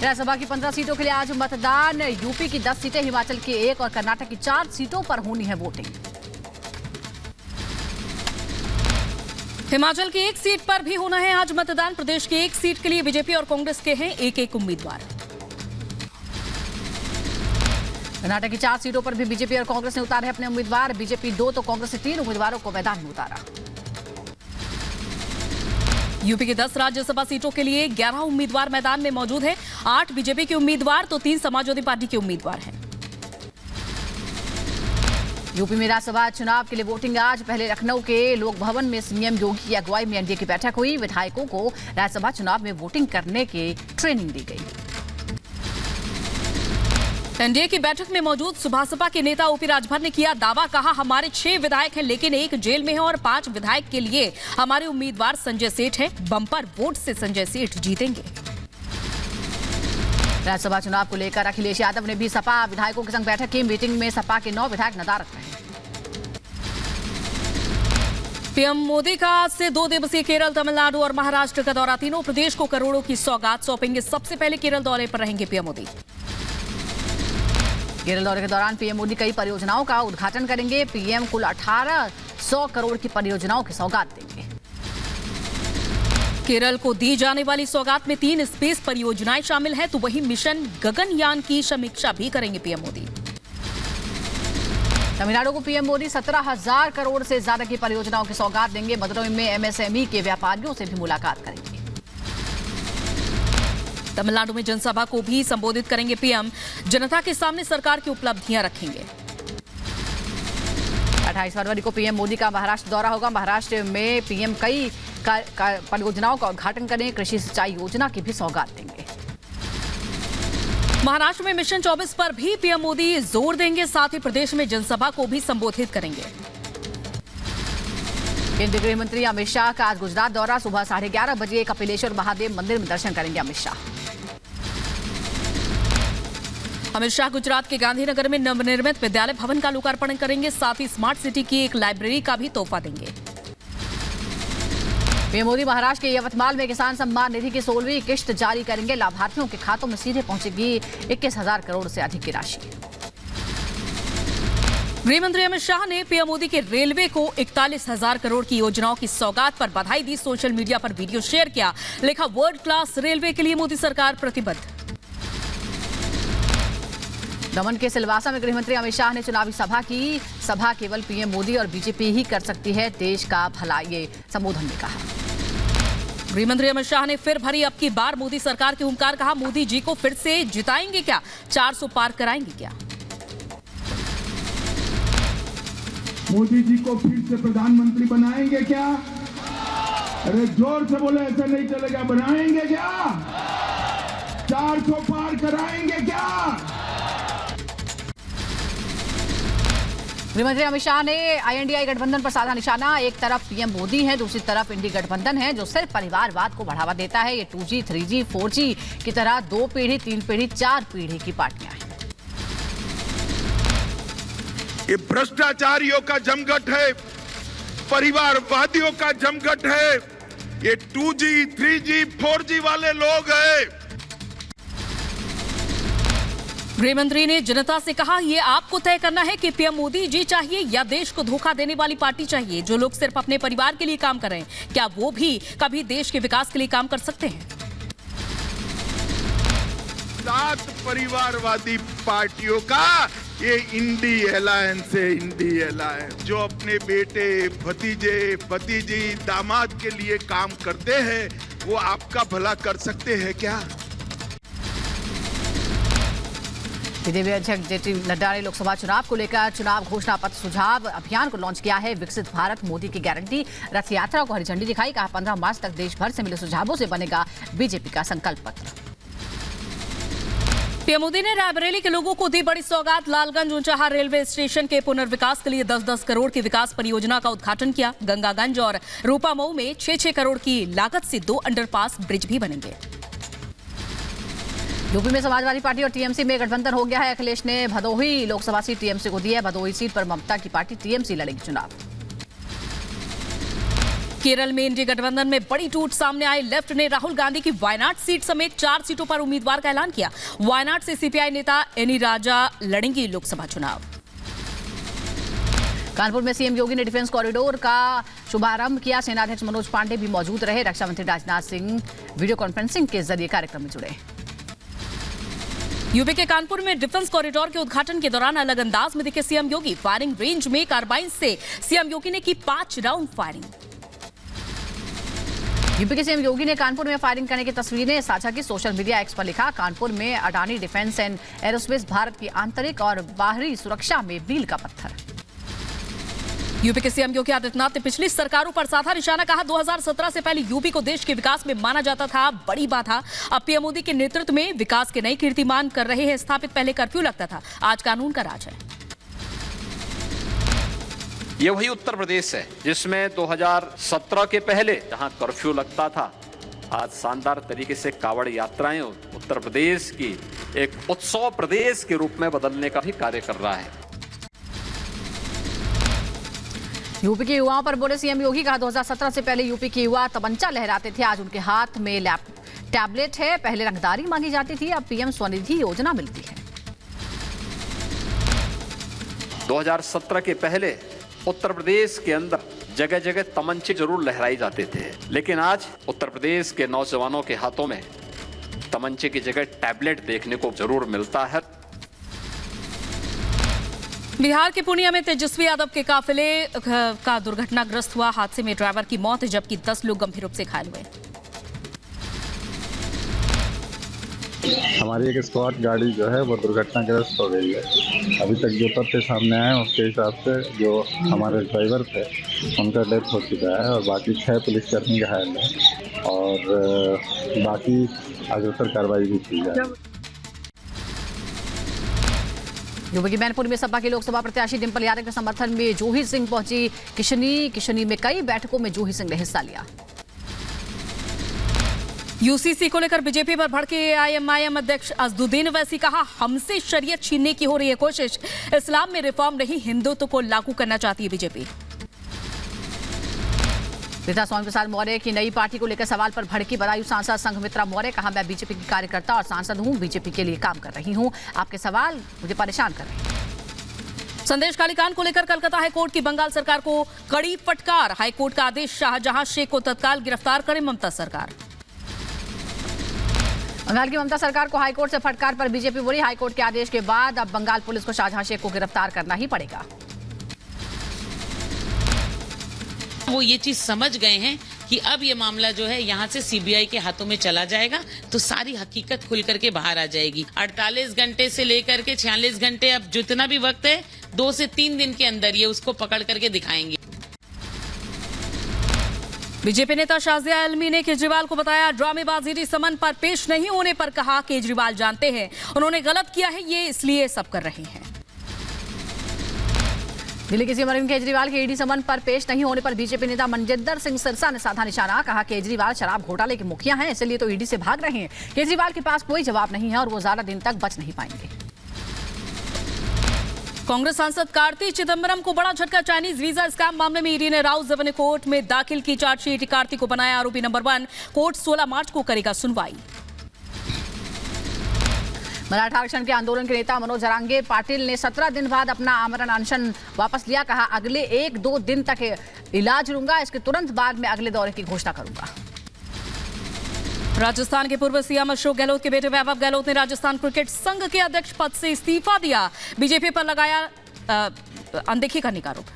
राज्यसभा की 15 सीटों के लिए आज मतदान। यूपी की 10 सीटें, हिमाचल की 1 और कर्नाटक की 4 सीटों पर होनी है वोटिंग। हिमाचल की 1 सीट पर भी होना है आज मतदान। प्रदेश की 1 सीट के लिए बीजेपी और कांग्रेस के हैं एक उम्मीदवार। कर्नाटक की 4 सीटों पर भी बीजेपी और कांग्रेस ने उतारे अपने उम्मीदवार। बीजेपी 2 तो कांग्रेस ने 3 उम्मीदवारों को मैदान में उतारा। यूपी की 10 राज्यसभा सीटों के लिए 11 उम्मीदवार मैदान में मौजूद है। 8 बीजेपी के उम्मीदवार तो 3 समाजवादी पार्टी के उम्मीदवार हैं। यूपी में राज्यसभा चुनाव के लिए वोटिंग आज। पहले लखनऊ के लोक भवन में सीएम योगी की अगुवाई में एनडीए की बैठक हुई। विधायकों को राज्यसभा चुनाव में वोटिंग करने की ट्रेनिंग दी गई। एनडीए की बैठक में मौजूद सुभासपा के नेता ओपी राजभर ने किया दावा। कहा, हमारे 6 विधायक हैं लेकिन 1 जेल में है और 5 विधायक के लिए हमारे उम्मीदवार संजय सेठ हैं। बम्पर वोट से संजय सेठ जीतेंगे। राज्यसभा चुनाव को लेकर अखिलेश यादव ने भी सपा विधायकों के संग बैठक की। मीटिंग में सपा के 9 विधायक नदारद रहे। पीएम मोदी का आज से 2 दिवसीय केरल, तमिलनाडु और महाराष्ट्र का दौरा। तीनों प्रदेश को करोड़ों की सौगात सौंपेंगे। सबसे पहले केरल दौरे पर रहेंगे पीएम मोदी। केरल दौरे के दौरान पीएम मोदी कई परियोजनाओं का उद्घाटन करेंगे। पीएम कुल 1800 करोड़ की परियोजनाओं की सौगात देंगे। केरल को दी जाने वाली सौगात में 3 स्पेस परियोजनाएं शामिल हैं, तो वहीं मिशन गगनयान की समीक्षा भी करेंगे पीएम मोदी। तमिलनाडु को पीएम मोदी 17,000 करोड़ से ज्यादा की परियोजनाओं की सौगात देंगे। मदुरई में एमएसएमई के व्यापारियों से भी मुलाकात करेंगे। तमिलनाडु में जनसभा को भी संबोधित करेंगे पीएम। जनता के सामने सरकार की उपलब्धियां रखेंगे। 28 फरवरी को पीएम मोदी का महाराष्ट्र दौरा होगा। महाराष्ट्र में पीएम कई परियोजनाओं का उद्घाटन करेंगे। कृषि सिंचाई योजना की भी सौगात देंगे। महाराष्ट्र में मिशन 24 पर भी पीएम मोदी जोर देंगे। साथ ही प्रदेश में जनसभा को भी संबोधित करेंगे। केंद्रीय गृह मंत्री अमित शाह का आज गुजरात दौरा। सुबह 11:30 बजे कपिलेश्वर महादेव मंदिर में दर्शन करेंगे अमित शाह। अमित शाह गुजरात के गांधीनगर में नवनिर्मित विद्यालय भवन का लोकार्पण करेंगे। साथ ही स्मार्ट सिटी की एक लाइब्रेरी का भी तोहफा देंगे। पीएम मोदी महाराष्ट्र के यवतमाल में किसान सम्मान निधि की 16वीं किश्त जारी करेंगे। लाभार्थियों के खातों में सीधे पहुंचेगी 21,000 करोड़ से अधिक की राशि। गृह मंत्री अमित शाह ने पीएम मोदी के रेलवे को 41,000 करोड़ की योजनाओं की सौगात पर बधाई दी। सोशल मीडिया पर वीडियो शेयर किया। लिखा, वर्ल्ड क्लास रेलवे के लिए मोदी सरकार प्रतिबद्ध। दमन के सिलवासा में गृह मंत्री अमित शाह ने चुनावी सभा की। सभा केवल पीएम मोदी और बीजेपी ही कर सकती है देश का भला, ये संबोधन में कहा। गृह मंत्री अमित शाह ने फिर भरी अब की बार मोदी सरकार की हुंकार। कहा, मोदी जी को फिर से जिताएंगे क्या? 400 पार कराएंगे क्या? मोदी जी को फिर से प्रधानमंत्री बनाएंगे क्या? अरे जोर से बोले, ऐसा नहीं चलेगा। बनाएंगे क्या? 400 पार कराएंगे क्या? गृहमंत्री अमित शाह ने आईएनडीआई गठबंधन पर साधा निशाना। एक तरफ पीएम मोदी है, दूसरी तरफ इंडी गठबंधन है जो सिर्फ परिवारवाद को बढ़ावा देता है। ये 2G, 3G, 4G की तरह 2 पीढ़ी, 3 पीढ़ी, 4 पीढ़ी की पार्टियां हैं। ये भ्रष्टाचारियों का जमघट है, परिवारवादियों का जमघट है। ये 2G, 3G, 4G वाले लोग हैं। गृहमंत्री ने जनता से कहा, यह आपको तय करना है कि पीएम मोदी जी चाहिए या देश को धोखा देने वाली पार्टी चाहिए। जो लोग सिर्फ अपने परिवार के लिए काम कर रहे हैं, क्या वो भी कभी देश के विकास के लिए काम कर सकते हैं? 7 परिवारवादी पार्टियों का ये इंडी अलायंस है। इंडी अलायंस जो अपने बेटे, भतीजे, भतीजी, दामाद के लिए काम करते हैं, वो आपका भला कर सकते हैं क्या? विधि अध्यक्ष जेपी नड्डा ने लोकसभा चुनाव को लेकर चुनाव घोषणा पत्र सुझाव अभियान को लॉन्च किया है। विकसित भारत मोदी की गारंटी रथ यात्रा को हरी झंडी दिखाई। कहा, 15 मार्च तक देश भर से मिले सुझावों से बनेगा बीजेपी का संकल्प पत्र। पीएम मोदी ने रायबरेली के लोगों को दी बड़ी सौगात। लालगंज ऊंचाहार रेलवे स्टेशन के पुनर्विकास के लिए 10-10 करोड़ की विकास परियोजना का उद्घाटन किया। गंगागंज और रूपामऊ में 6-6 करोड़ की लागत से 2 अंडरपास ब्रिज भी बनेंगे। यूपी में समाजवादी पार्टी और टीएमसी में गठबंधन हो गया है। अखिलेश ने भदोही लोकसभा सीट टीएमसी को दी है। भदोही सीट पर ममता की पार्टी टीएमसी लड़ेगी चुनाव। केरल में इंडी गठबंधन में बड़ी टूट सामने आई। लेफ्ट ने राहुल गांधी की वायनाड सीट समेत 4 सीटों पर उम्मीदवार का ऐलान किया। वायनाड से सीपीआई नेता एनी राजा लड़ेंगी लोकसभा चुनाव। कानपुर में सीएम योगी ने डिफेंस कॉरिडोर का शुभारंभ किया। सेनाध्यक्ष मनोज पांडे भी मौजूद रहे। रक्षा मंत्री राजनाथ सिंह वीडियो कॉन्फ्रेंसिंग के जरिए कार्यक्रम में जुड़े। यूपी के कानपुर में डिफेंस कॉरिडोर के उद्घाटन के दौरान अलग अंदाज में दिखे सीएम योगी। फायरिंग रेंज में कार्बाइन से सीएम योगी ने की 5 राउंड फायरिंग। यूपी के सीएम योगी ने कानपुर में फायरिंग करने की तस्वीरें साझा की। सोशल मीडिया एक्स पर लिखा, कानपुर में Adani defence and aerospace Bharat की आंतरिक और बाहरी सुरक्षा में मील का पत्थर। यूपी के सीएम योगी आदित्यनाथ ने पिछली सरकारों पर साधा निशाना। कहा 2017 से पहले यूपी को देश के विकास में माना जाता था बड़ी बात था। अब पीएम मोदी के नेतृत्व में विकास के नए कीर्तिमान कर रहे हैं स्थापित। पहले कर्फ्यू लगता था, आज कानून का राज है। ये वही उत्तर प्रदेश है जिसमें 2017 के पहले जहां कर्फ्यू लगता था, आज शानदार तरीके से कावड़ यात्राएं उत्तर प्रदेश की एक उत्सव प्रदेश के रूप में बदलने का भी कार्य कर रहा है। यूपी के युवाओं पर बोले सीएम योगी। कहा 2017 से पहले यूपी के युवा तमंचा लहराते थे, आज उनके हाथ में टैबलेट है। पहले रंगदारी मांगी जाती थी, अब पीएम स्वनिधि योजना मिलती है। 2017 के पहले उत्तर प्रदेश के अंदर जगह जगह तमंचे जरूर लहराए जाते थे, लेकिन आज उत्तर प्रदेश के नौजवानों के हाथों में तमंचे की जगह टैबलेट देखने को जरूर मिलता है। बिहार के पूर्णिया में तेजस्वी यादव के काफिले का दुर्घटनाग्रस्त हुआ। हादसे में ड्राइवर की मौत जबकि 10 लोग गंभीर रूप से घायल हुए। हमारी एक स्क्वाड गाड़ी जो है वो दुर्घटनाग्रस्त हो गई है। अभी तक जो तथ्य सामने आए उसके हिसाब से जो हमारे ड्राइवर थे उनका डेथ हो चुका है और बाकी 6 पुलिसकर्मी घायल हैं और बाकी अग्रसर कार्रवाई भी की जाए। यूपी के मैनपुर में सपा की लोकसभा प्रत्याशी डिंपल यादव के समर्थन में जूही सिंह पहुंची किशनी में कई बैठकों में जूही सिंह ने हिस्सा लिया। यूसीसी को लेकर बीजेपी पर भड़के एआईएमआईएम अध्यक्ष असदुद्दीन ओवैसी। कहा हमसे शरीयत छीनने की हो रही है कोशिश। इस्लाम में रिफॉर्म नहीं, हिंदुत्व को लागू करना चाहती है बीजेपी। नेता स्वामी प्रसाद मौर्य की नई पार्टी को लेकर सवाल पर भड़की बदायूं सांसद संघमित्रा मौर्य। कहा मैं बीजेपी की कार्यकर्ता और सांसद हूं, बीजेपी के लिए काम कर रही हूं, आपके सवाल मुझे परेशान कर रहे हैं। संदेश कालीकांड को लेकर कलकत्ता हाईकोर्ट की बंगाल सरकार को कड़ी फटकार। हाईकोर्ट का आदेश, शाहजहां शेख को तत्काल गिरफ्तार करे ममता सरकार। बंगाल की ममता सरकार को हाईकोर्ट से फटकार पर बीजेपी बोली, हाईकोर्ट के आदेश के बाद अब बंगाल पुलिस को शाहजहां शेख को गिरफ्तार करना ही पड़ेगा। वो ये चीज समझ गए हैं कि अब ये मामला जो है यहाँ से सीबीआई के हाथों में चला जाएगा तो सारी हकीकत खुल करके बाहर आ जाएगी। 48 घंटे से लेकर के 46 घंटे, अब जितना भी वक्त है 2 से 3 दिन के अंदर ये उसको पकड़ करके दिखाएंगे। बीजेपी नेता शाजिया आलमी ने केजरीवाल को बताया ड्रामेबाजी समन पर पेश नहीं होने पर। कहा केजरीवाल जानते हैं उन्होंने गलत किया है, ये इसलिए सब कर रहे हैं। दिल्ली के सीएम अरविंद केजरीवाल के ईडी समन पर पेश नहीं होने पर बीजेपी नेता मनजिंदर सिंह सिरसा ने साधा निशाना। कहा केजरीवाल शराब घोटाले के मुखिया हैं, इसलिए तो ईडी से भाग रहे हैं। केजरीवाल के पास कोई जवाब नहीं है और वो ज्यादा दिन तक बच नहीं पाएंगे। कांग्रेस सांसद कार्ति चिदंबरम को बड़ा झटका। चाइनीज वीजा स्कैम मामले में ईडी ने राउत जब ने कोर्ट में दाखिल की चार्जशीट। कार्ति को बनाया आरोपी नंबर 1। कोर्ट 16 मार्च को करेगा सुनवाई। मराठा आरक्षण के आंदोलन के नेता मनोज जरांगे पाटिल ने 17 दिन बाद अपना आमरण अनशन वापस लिया। कहा अगले 1-2 दिन तक इलाज लूंगा, इसके तुरंत बाद में अगले दौरे की घोषणा करूंगा। राजस्थान के पूर्व सीएम अशोक गहलोत के बेटे वैभव गहलोत ने राजस्थान क्रिकेट संघ के अध्यक्ष पद से इस्तीफा दिया। बीजेपी पर लगाया अनदेखी करने का आरोप।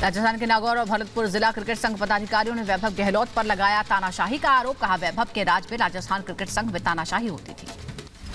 राजस्थान के नागौर और भरतपुर जिला क्रिकेट संघ पदाधिकारियों ने वैभव गहलोत पर लगाया तानाशाही का आरोप। कहा वैभव के राज में राजस्थान क्रिकेट संघ में तानाशाही होती थी।